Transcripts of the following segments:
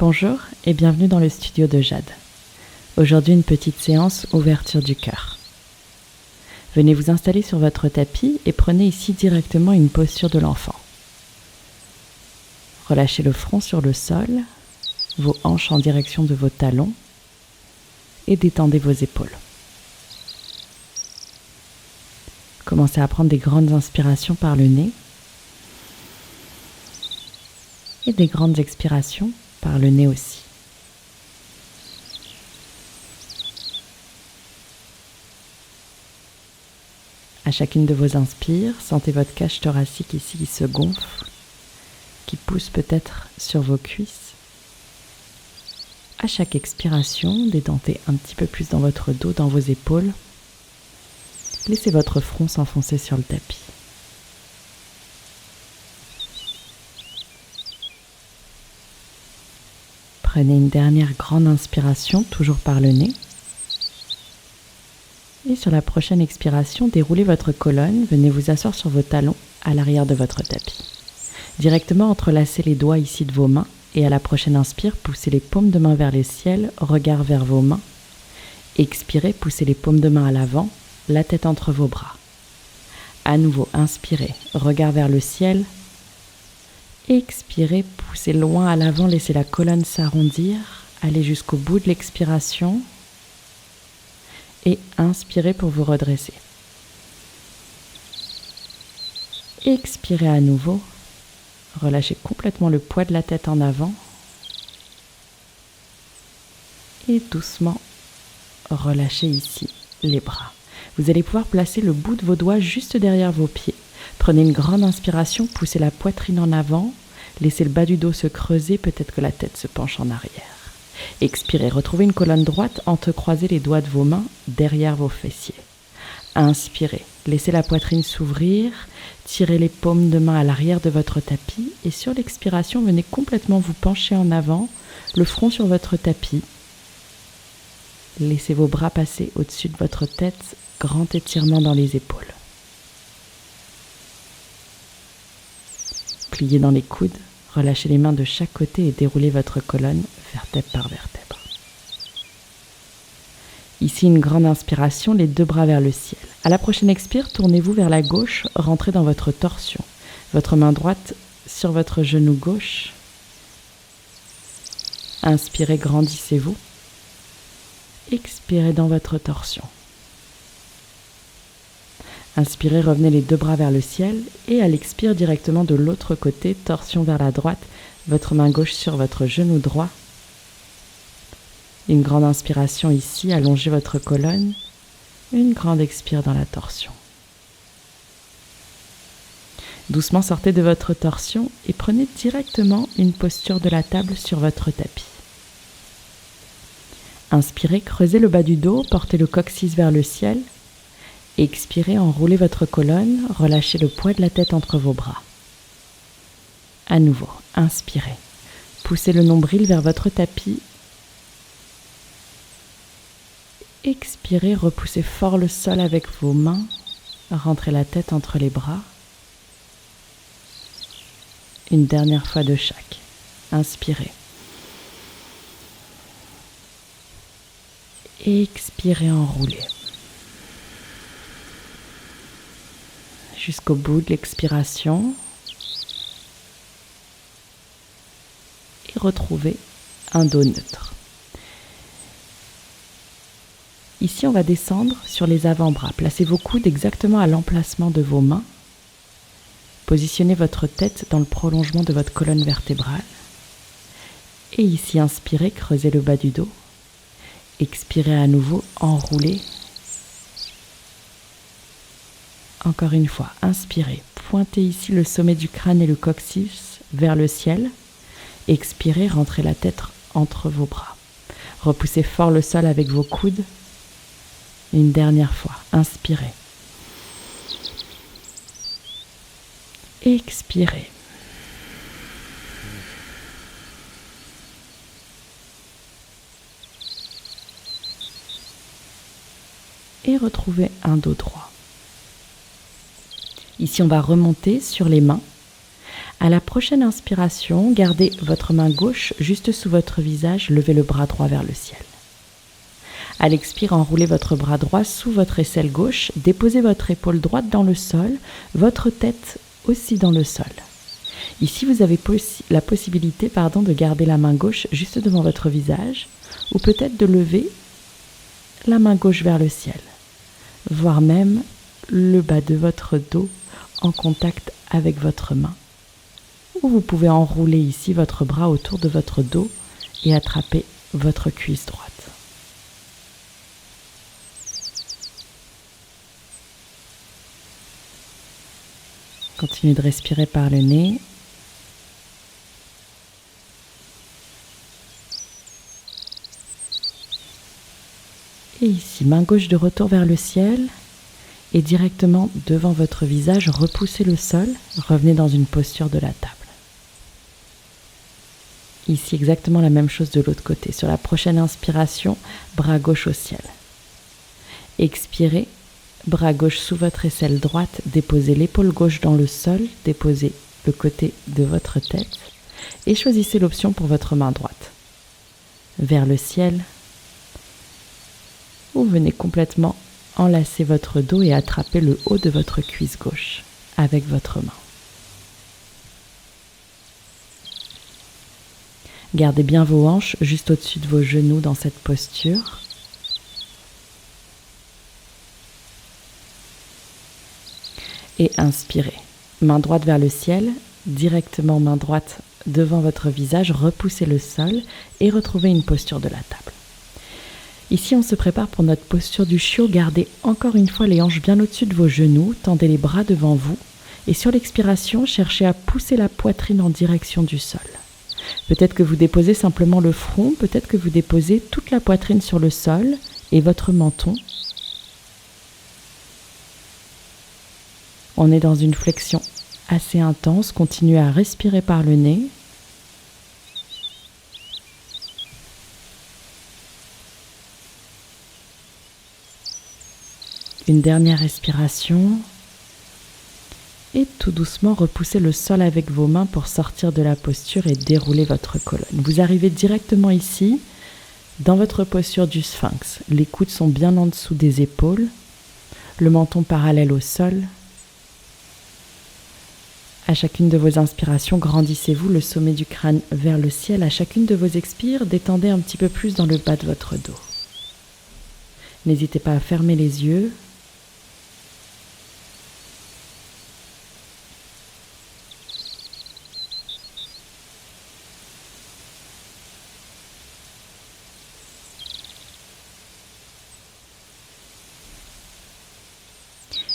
Bonjour et bienvenue dans le studio de Jade. Aujourd'hui, une petite séance ouverture du cœur. Venez vous installer sur votre tapis et prenez ici directement une posture de l'enfant. Relâchez le front sur le sol, vos hanches en direction de vos talons et détendez vos épaules. Commencez à prendre des grandes inspirations par le nez et des grandes expirations par le nez aussi. À chacune de vos inspires, sentez votre cage thoracique ici qui se gonfle, qui pousse peut-être sur vos cuisses. À chaque expiration, détendez un petit peu plus dans votre dos, dans vos épaules. Laissez votre front s'enfoncer sur le tapis. Prenez une dernière grande inspiration, toujours par le nez. Et sur la prochaine expiration, déroulez votre colonne, venez vous asseoir sur vos talons à l'arrière de votre tapis. Directement entrelacez les doigts ici de vos mains et à la prochaine inspire, poussez les paumes de main vers le ciel, regard vers vos mains. Expirez, poussez les paumes de main à l'avant, la tête entre vos bras. À nouveau, inspirez, regard vers le ciel. Expirez, poussez loin à l'avant, laissez la colonne s'arrondir, allez jusqu'au bout de l'expiration et inspirez pour vous redresser. Expirez à nouveau, relâchez complètement le poids de la tête en avant et doucement relâchez ici les bras. Vous allez pouvoir placer le bout de vos doigts juste derrière vos pieds. Prenez une grande inspiration, poussez la poitrine en avant, laissez le bas du dos se creuser, peut-être que la tête se penche en arrière. Expirez, retrouvez une colonne droite, entrecroisez les doigts de vos mains derrière vos fessiers. Inspirez, laissez la poitrine s'ouvrir, tirez les paumes de main à l'arrière de votre tapis et sur l'expiration, venez complètement vous pencher en avant, le front sur votre tapis. Laissez vos bras passer au-dessus de votre tête, grand étirement dans les épaules. Pliez dans les coudes, relâchez les mains de chaque côté et déroulez votre colonne vertèbre par vertèbre. Ici, une grande inspiration, les deux bras vers le ciel. À la prochaine expire, tournez-vous vers la gauche, rentrez dans votre torsion. Votre main droite sur votre genou gauche. Inspirez, grandissez-vous. Expirez dans votre torsion. Inspirez, revenez les deux bras vers le ciel et à l'expire directement de l'autre côté, torsion vers la droite, votre main gauche sur votre genou droit. Une grande inspiration ici, allongez votre colonne, une grande expire dans la torsion. Doucement sortez de votre torsion et prenez directement une posture de la table sur votre tapis. Inspirez, creusez le bas du dos, portez le coccyx vers le ciel. Expirez, enroulez votre colonne, relâchez le poids de la tête entre vos bras. À nouveau, inspirez. Poussez le nombril vers votre tapis. Expirez, repoussez fort le sol avec vos mains. Rentrez la tête entre les bras. Une dernière fois de chaque. Inspirez. Expirez, enroulez. Jusqu'au bout de l'expiration. Et retrouvez un dos neutre. Ici, on va descendre sur les avant-bras. Placez vos coudes exactement à l'emplacement de vos mains. Positionnez votre tête dans le prolongement de votre colonne vertébrale. Et ici, inspirez, creusez le bas du dos. Expirez à nouveau, enroulez. Encore une fois, inspirez, pointez ici le sommet du crâne et le coccyx vers le ciel. Expirez, rentrez la tête entre vos bras. Repoussez fort le sol avec vos coudes. Une dernière fois, inspirez. Expirez. Et retrouvez un dos droit. Ici, on va remonter sur les mains. À la prochaine inspiration, gardez votre main gauche juste sous votre visage, levez le bras droit vers le ciel. À l'expire, enroulez votre bras droit sous votre aisselle gauche, déposez votre épaule droite dans le sol, votre tête aussi dans le sol. Ici, vous avez la possibilité de garder la main gauche juste devant votre visage ou peut-être de lever la main gauche vers le ciel, voire même le bas de votre dos en contact avec votre main. Ou vous pouvez enrouler ici votre bras autour de votre dos et attraper votre cuisse droite. Continuez de respirer par le nez. Et ici, main gauche de retour vers le ciel et directement devant votre visage, repoussez le sol, revenez dans une posture de la table. Ici, exactement la même chose de l'autre côté. Sur la prochaine inspiration, bras gauche au ciel. Expirez, bras gauche sous votre aisselle droite, déposez l'épaule gauche dans le sol, déposez le côté de votre tête et choisissez l'option pour votre main droite. Vers le ciel, ou venez complètement enlacer votre dos et attraper le haut de votre cuisse gauche avec votre main. Gardez bien vos hanches juste au-dessus de vos genoux dans cette posture. Et inspirez. Main droite vers le ciel, directement main droite devant votre visage, repoussez le sol et retrouvez une posture de la table. Ici, on se prépare pour notre posture du chiot. Gardez encore une fois les hanches bien au-dessus de vos genoux, tendez les bras devant vous et sur l'expiration, cherchez à pousser la poitrine en direction du sol. Peut-être que vous déposez simplement le front, peut-être que vous déposez toute la poitrine sur le sol et votre menton. On est dans une flexion assez intense, continuez à respirer par le nez. Une dernière respiration et tout doucement repoussez le sol avec vos mains pour sortir de la posture et dérouler votre colonne. Vous arrivez directement ici dans votre posture du sphinx. Les coudes sont bien en dessous des épaules, le menton parallèle au sol. À chacune de vos inspirations, grandissez-vous le sommet du crâne vers le ciel. À chacune de vos expires, détendez un petit peu plus dans le bas de votre dos. N'hésitez pas à fermer les yeux.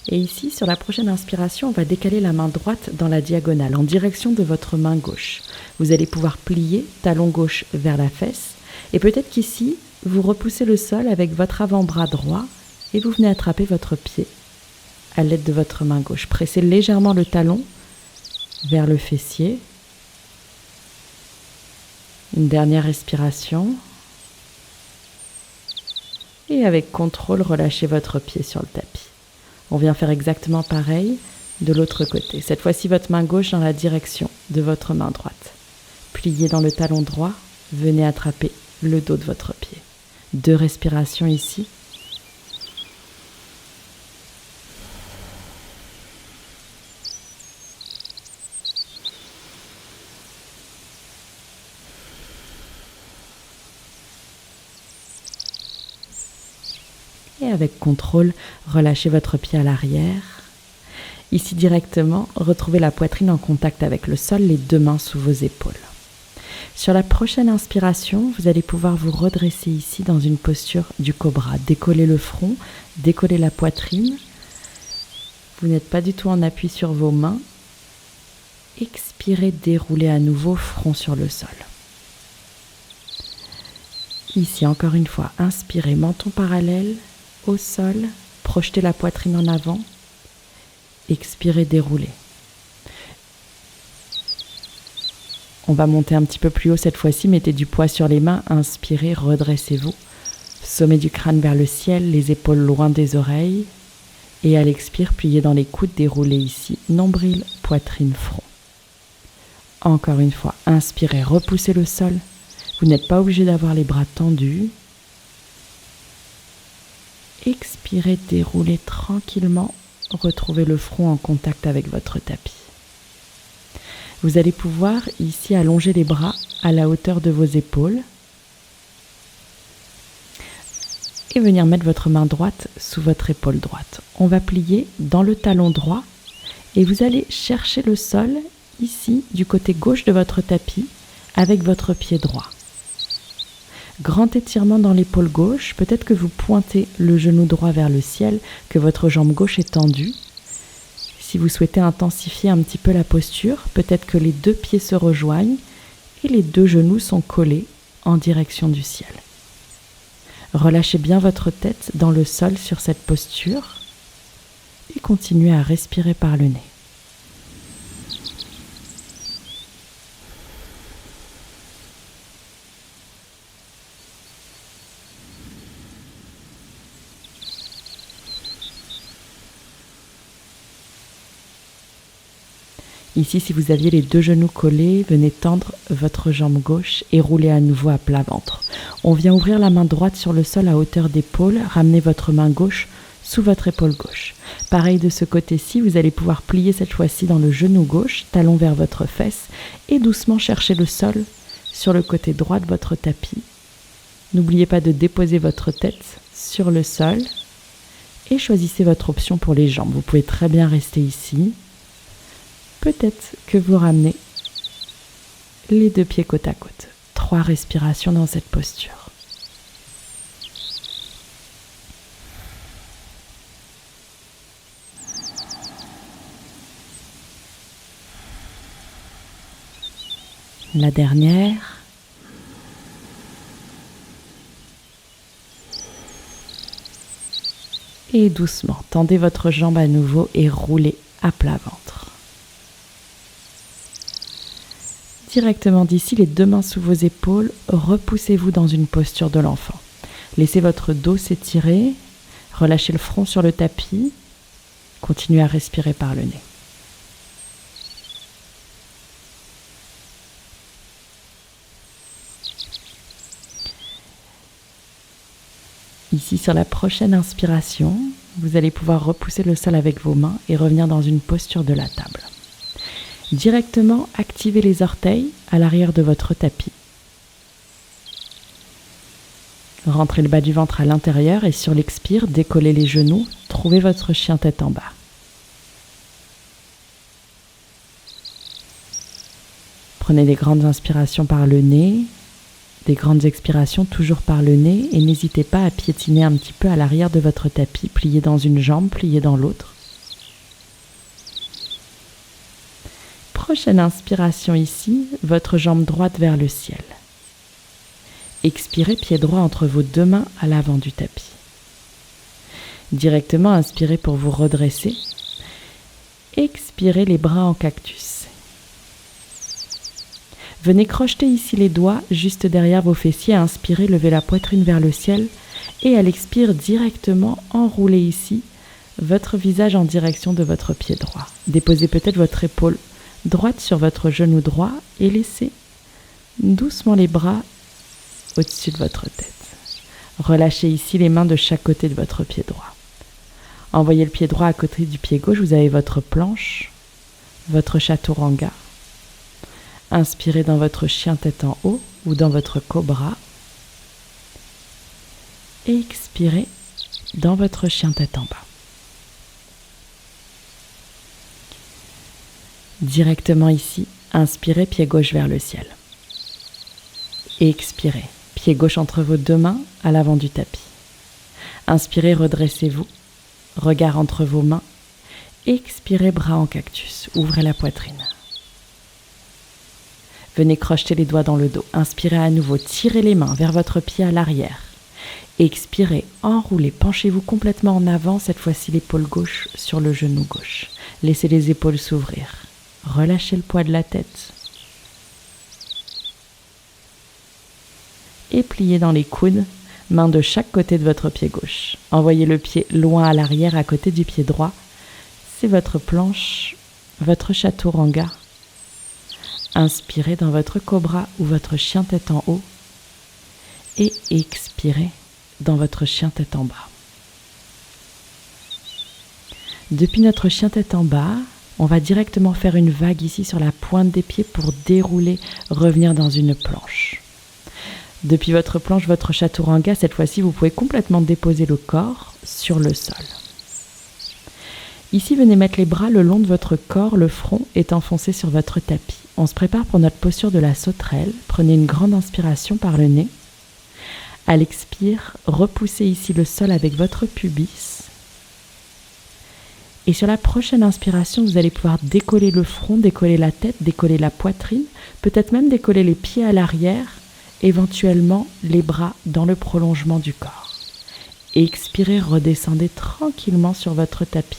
Et ici, sur la prochaine inspiration, on va décaler la main droite dans la diagonale, en direction de votre main gauche. Vous allez pouvoir plier, talon gauche vers la fesse. Et peut-être qu'ici, vous repoussez le sol avec votre avant-bras droit et vous venez attraper votre pied à l'aide de votre main gauche. Pressez légèrement le talon vers le fessier. Une dernière respiration. Et avec contrôle, relâchez votre pied sur le tapis. On vient faire exactement pareil de l'autre côté. Cette fois-ci, votre main gauche dans la direction de votre main droite. Pliez dans le talon droit, venez attraper le dos de votre pied. 2 respirations ici. Et avec contrôle, relâchez votre pied à l'arrière. Ici directement, retrouvez la poitrine en contact avec le sol, les 2 mains sous vos épaules. Sur la prochaine inspiration, vous allez pouvoir vous redresser ici dans une posture du cobra. Décollez le front, décollez la poitrine. Vous n'êtes pas du tout en appui sur vos mains. Expirez, déroulez à nouveau, front sur le sol. Ici, encore une fois, inspirez, menton parallèle au sol, projetez la poitrine en avant, expirez, déroulez. On va monter un petit peu plus haut cette fois-ci, mettez du poids sur les mains, inspirez, redressez-vous. Sommet du crâne vers le ciel, les épaules loin des oreilles. Et à l'expire, pliez dans les coudes, déroulez ici, nombril, poitrine, front. Encore une fois, inspirez, repoussez le sol. Vous n'êtes pas obligé d'avoir les bras tendus. Expirez, déroulez tranquillement. Retrouvez le front en contact avec votre tapis. Vous allez pouvoir ici allonger les bras à la hauteur de vos épaules et venir mettre votre main droite sous votre épaule droite. On va plier dans le talon droit et vous allez chercher le sol ici du côté gauche de votre tapis avec votre pied droit. Grand étirement dans l'épaule gauche, peut-être que vous pointez le genou droit vers le ciel, que votre jambe gauche est tendue. Si vous souhaitez intensifier un petit peu la posture, peut-être que les deux pieds se rejoignent et les deux genoux sont collés en direction du ciel. Relâchez bien votre tête dans le sol sur cette posture et continuez à respirer par le nez. Ici, si vous aviez les deux genoux collés, venez tendre votre jambe gauche et roulez à nouveau à plat ventre. On vient ouvrir la main droite sur le sol à hauteur d'épaule, ramenez votre main gauche sous votre épaule gauche. Pareil de ce côté-ci, vous allez pouvoir plier cette fois-ci dans le genou gauche, talon vers votre fesse et doucement chercher le sol sur le côté droit de votre tapis. N'oubliez pas de déposer votre tête sur le sol et choisissez votre option pour les jambes. Vous pouvez très bien rester ici. Peut-être que vous ramenez les deux pieds côte à côte. 3 respirations dans cette posture. La dernière. Et doucement, tendez votre jambe à nouveau et roulez à plat ventre. Directement d'ici, les deux mains sous vos épaules, repoussez-vous dans une posture de l'enfant. Laissez votre dos s'étirer, relâchez le front sur le tapis, continuez à respirer par le nez. Ici, sur la prochaine inspiration, vous allez pouvoir repousser le sol avec vos mains et revenir dans une posture de la table. Directement, activez les orteils à l'arrière de votre tapis. Rentrez le bas du ventre à l'intérieur et sur l'expire, décollez les genoux, trouvez votre chien tête en bas. Prenez des grandes inspirations par le nez, des grandes expirations toujours par le nez et n'hésitez pas à piétiner un petit peu à l'arrière de votre tapis, plié dans une jambe, plié dans l'autre. Prochaine inspiration ici, votre jambe droite vers le ciel. Expirez, pied droit entre vos deux mains à l'avant du tapis. Directement, inspirez pour vous redresser. Expirez les bras en cactus. Venez crocheter ici les doigts juste derrière vos fessiers. Inspirez, levez la poitrine vers le ciel. Et à l'expire, directement enroulez ici votre visage en direction de votre pied droit. Déposez peut-être votre épaule droite sur votre genou droit et laissez doucement les bras au-dessus de votre tête. Relâchez ici les mains de chaque côté de votre pied droit. Envoyez le pied droit à côté du pied gauche, vous avez votre planche, votre chaturanga. Inspirez dans votre chien tête en haut ou dans votre cobra. Et expirez dans votre chien tête en bas. Directement ici, inspirez, pied gauche vers le ciel. Et expirez, pied gauche entre vos deux mains à l'avant du tapis. Inspirez, redressez-vous, regard entre vos mains. Expirez, bras en cactus, ouvrez la poitrine. Venez crocheter les doigts dans le dos. Inspirez à nouveau, tirez les mains vers votre pied à l'arrière. Expirez, enroulez, penchez-vous complètement en avant, cette fois-ci l'épaule gauche sur le genou gauche. Laissez les épaules s'ouvrir. Relâchez le poids de la tête. Et pliez dans les coudes, mains de chaque côté de votre pied gauche. Envoyez le pied loin à l'arrière à côté du pied droit. C'est votre planche, votre chaturanga. Inspirez dans votre cobra ou votre chien tête en haut et expirez dans votre chien tête en bas. Depuis notre chien tête en bas, on va directement faire une vague ici sur la pointe des pieds pour dérouler, revenir dans une planche. Depuis votre planche, votre chaturanga, cette fois-ci, vous pouvez complètement déposer le corps sur le sol. Ici, venez mettre les bras le long de votre corps, le front est enfoncé sur votre tapis. On se prépare pour notre posture de la sauterelle. Prenez une grande inspiration par le nez. À l'expire, repoussez ici le sol avec votre pubis. Et sur la prochaine inspiration, vous allez pouvoir décoller le front, décoller la tête, décoller la poitrine, peut-être même décoller les pieds à l'arrière, éventuellement les bras dans le prolongement du corps. Expirez, redescendez tranquillement sur votre tapis.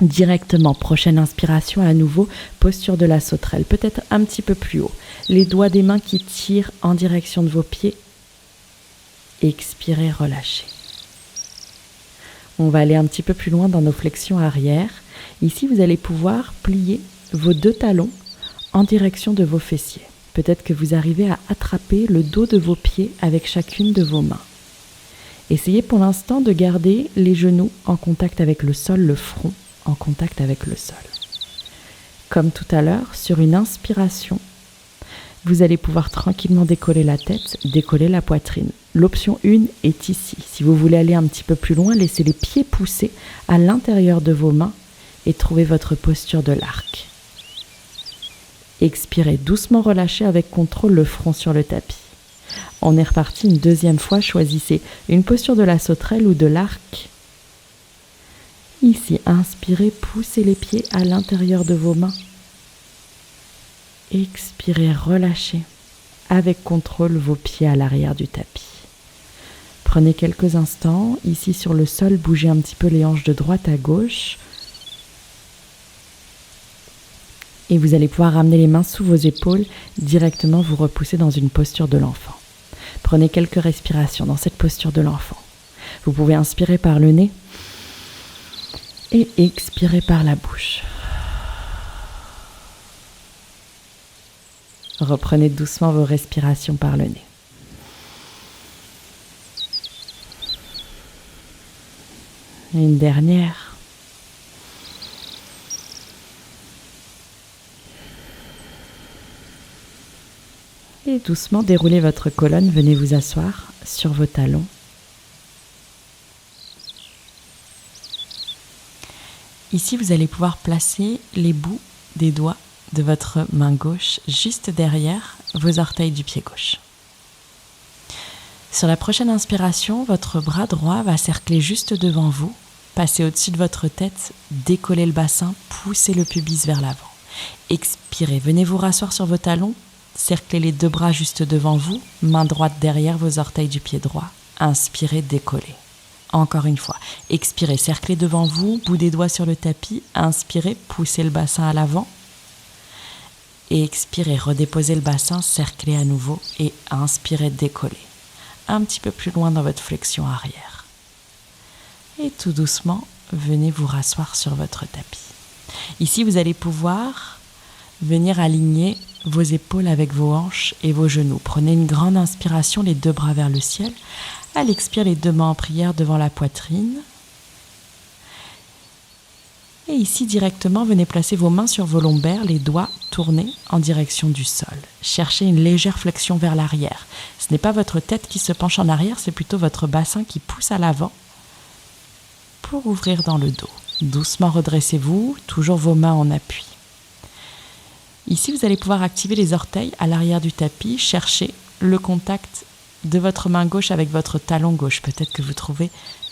Directement, prochaine inspiration à nouveau, posture de la sauterelle, peut-être un petit peu plus haut. Les doigts des mains qui tirent en direction de vos pieds. Expirez, relâchez. On va aller un petit peu plus loin dans nos flexions arrière. Ici, vous allez pouvoir plier vos deux talons en direction de vos fessiers. Peut-être que vous arrivez à attraper le dos de vos pieds avec chacune de vos mains. Essayez pour l'instant de garder les genoux en contact avec le sol, le front en contact avec le sol. Comme tout à l'heure, sur une inspiration, vous allez pouvoir tranquillement décoller la tête, décoller la poitrine. L'option 1 est ici. Si vous voulez aller un petit peu plus loin, laissez les pieds pousser à l'intérieur de vos mains et trouvez votre posture de l'arc. Expirez doucement, relâchez avec contrôle le front sur le tapis. On est reparti une deuxième fois, choisissez une posture de la sauterelle ou de l'arc. Ici, inspirez, poussez les pieds à l'intérieur de vos mains. Expirez, relâchez avec contrôle vos pieds à l'arrière du tapis. Prenez quelques instants, ici sur le sol, bougez un petit peu les hanches de droite à gauche. Et vous allez pouvoir ramener les mains sous vos épaules, directement vous repousser dans une posture de l'enfant. Prenez quelques respirations dans cette posture de l'enfant. Vous pouvez inspirer par le nez et expirer par la bouche. Reprenez doucement vos respirations par le nez. Et une dernière. Et doucement déroulez votre colonne, venez vous asseoir sur vos talons. Ici, vous allez pouvoir placer les bouts des doigts de votre main gauche juste derrière vos orteils du pied gauche. Sur la prochaine inspiration, votre bras droit va cercler juste devant vous, passer au-dessus de votre tête, décoller le bassin, pousser le pubis vers l'avant. Expirez, venez vous rasseoir sur vos talons, cerclez les deux bras juste devant vous, main droite derrière vos orteils du pied droit. Inspirez, décollez. Encore une fois, expirez, cerclez devant vous, bout des doigts sur le tapis, inspirez, poussez le bassin à l'avant. Et expirez, redéposez le bassin, cerclez à nouveau et inspirez, décollez. Un petit peu plus loin dans votre flexion arrière. Et tout doucement, venez vous rasseoir sur votre tapis. Ici, vous allez pouvoir venir aligner vos épaules avec vos hanches et vos genoux. Prenez une grande inspiration, les deux bras vers le ciel. À l'expire, les deux mains en prière devant la poitrine. Et ici, directement, venez placer vos mains sur vos lombaires, les doigts tournés en direction du sol. Cherchez une légère flexion vers l'arrière. Ce n'est pas votre tête qui se penche en arrière, c'est plutôt votre bassin qui pousse à l'avant pour ouvrir dans le dos. Doucement redressez-vous, toujours vos mains en appui. Ici, vous allez pouvoir activer les orteils à l'arrière du tapis. Cherchez le contact de votre main gauche avec votre talon gauche. Peut-être que vous trouvez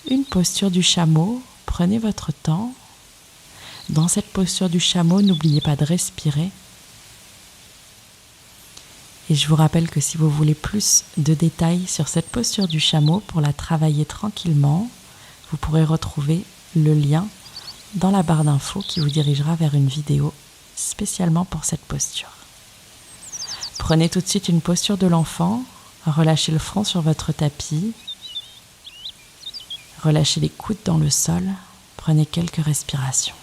une posture du chameau. Prenez votre temps. Dans cette posture du chameau, n'oubliez pas de respirer. Et je vous rappelle que si vous voulez plus de détails sur cette posture du chameau, pour la travailler tranquillement, vous pourrez retrouver le lien dans la barre d'infos qui vous dirigera vers une vidéo spécialement pour cette posture. Prenez tout de suite une posture de l'enfant, relâchez le front sur votre tapis, relâchez les coudes dans le sol, prenez quelques respirations.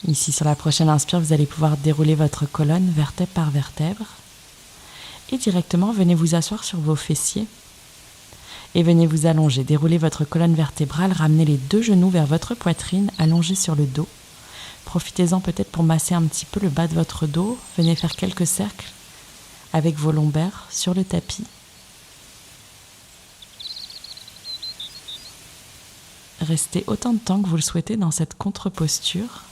Ici, sur la prochaine inspire, vous allez pouvoir dérouler votre colonne vertèbre par vertèbre. Et directement, venez vous asseoir sur vos fessiers. Et venez vous allonger. Déroulez votre colonne vertébrale, ramenez les 2 genoux vers votre poitrine, allongez sur le dos. Profitez-en peut-être pour masser un petit peu le bas de votre dos. Venez faire quelques cercles avec vos lombaires sur le tapis. Restez autant de temps que vous le souhaitez dans cette contre-posture.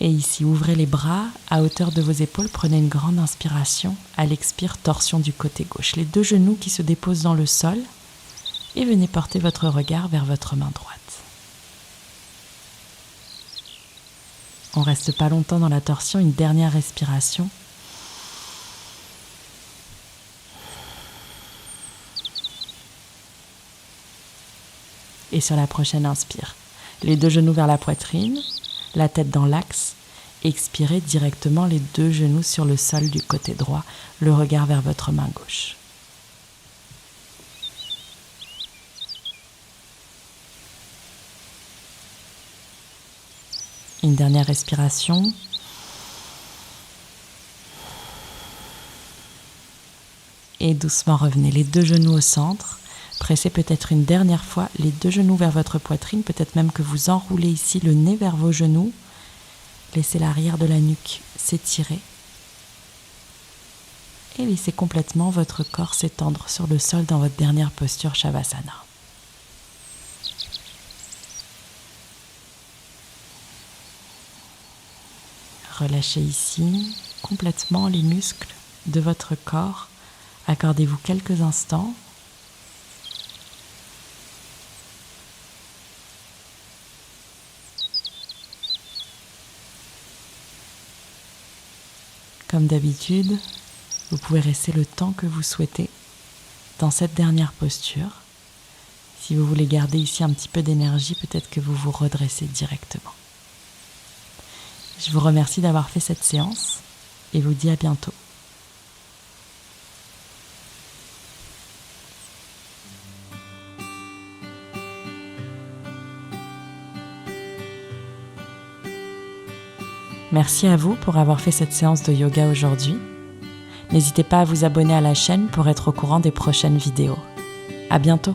Et ici, ouvrez les bras à hauteur de vos épaules, prenez une grande inspiration. À l'expire, torsion du côté gauche. Les 2 genoux qui se déposent dans le sol et venez porter votre regard vers votre main droite. On ne reste pas longtemps dans la torsion, une dernière respiration. Et sur la prochaine inspire, les 2 genoux vers la poitrine, la tête dans l'axe, expirez directement les 2 genoux sur le sol du côté droit, le regard vers votre main gauche. Une dernière respiration. Et doucement revenez les 2 genoux au centre. Pressez peut-être une dernière fois les 2 genoux vers votre poitrine, peut-être même que vous enroulez ici le nez vers vos genoux. Laissez l'arrière de la nuque s'étirer. Et laissez complètement votre corps s'étendre sur le sol dans votre dernière posture Shavasana. Relâchez ici complètement les muscles de votre corps. Accordez-vous quelques instants. Comme d'habitude, vous pouvez rester le temps que vous souhaitez dans cette dernière posture. Si vous voulez garder ici un petit peu d'énergie, peut-être que vous vous redressez directement. Je vous remercie d'avoir fait cette séance et vous dis à bientôt. Merci à vous pour avoir fait cette séance de yoga aujourd'hui. N'hésitez pas à vous abonner à la chaîne pour être au courant des prochaines vidéos. À bientôt!